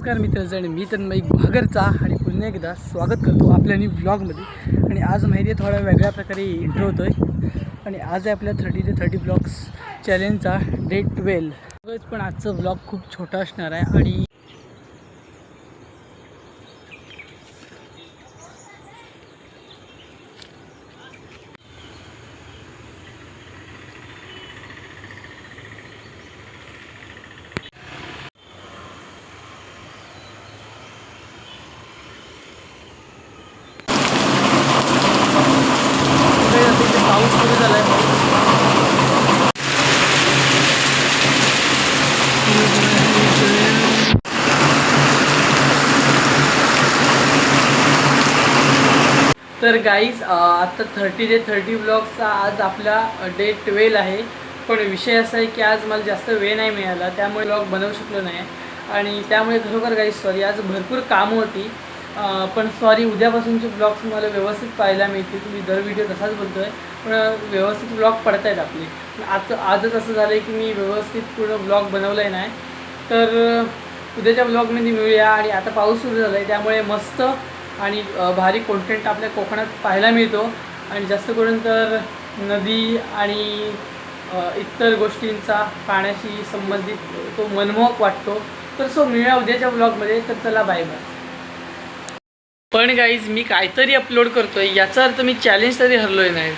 नमस्कार मित्रांनो, मी तन्मय घागरचा आणि पुन्हा एकदा स्वागत करतो आपल्या न्यू ब्लॉगमध्ये. आणि आज माहिती आहे थोडा वेगळ्या प्रकारे इंट्रो होतो आहे. आणि आज आहे आपल्या 30 ते 30 ब्लॉग्स चॅलेंजचा डे 12. पण आजचा ब्लॉग खूप छोटा असणार आहे. आणि पाऊस सुरू झाला आहे. तर गाईज आता 30 ते 30 ब्लॉगचा आज आपला डे 12 आहे. पण विषय असा आहे की आज मला जास्त वेळ नाही मिळाला, त्यामुळे ब्लॉग बनवू शकलो नाही. आणि त्यामुळे खरोखर गाईज सॉरी, आज भरपूर कामं होती. पण सॉरी, उद्यापासूनचे ब्लॉग्स मला व्यवस्थित पाहायला मिळतील. तुम्ही दर व्हिडिओ तसाच बोलतो आहे, पण व्यवस्थित ब्लॉग पडत आहेत आपले. आजच असं झालं आहे की मी व्यवस्थित पूर्ण ब्लॉग बनवलं आहे नाही. तर उद्याच्या ब्लॉगमध्ये मिळूया. आणि आता पाऊस सुरू झाला आहे, त्यामुळे मस्त आणि भारी कॉन्टेंट आपल्या कोकणात पाहायला मिळतो. आणि जास्त करून तर नदी आणि इतर गोष्टींचा पाण्याशी संबंधित तो मनमोहक वाटतो. तर मिळूया उद्याच्या ब्लॉगमध्ये. तर चला, बाय बाय. पण गाईज, मी काहीतरी अपलोड करतो आहे याचा अर्थ मी चॅलेंज तरी हरलो आहे नाही.